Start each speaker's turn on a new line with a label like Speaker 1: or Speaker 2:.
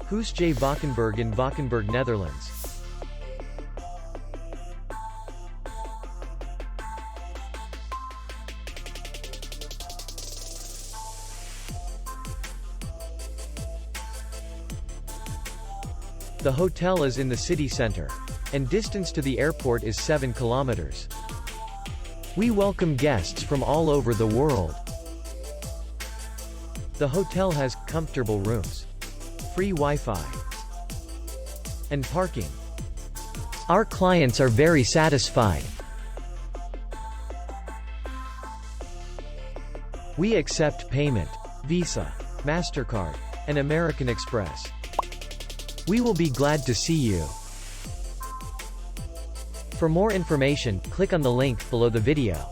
Speaker 1: Huisje Valkenburg in Valkenburg, Netherlands. The hotel is in the city center, and distance to the airport is 7 kilometers. We welcome guests from all over the world. The hotel has comfortable rooms, free Wi-Fi, and parking. Our clients are very satisfied. We accept payment, Visa, MasterCard, and American Express. We will be glad to see you. For more information, click on the link below the video.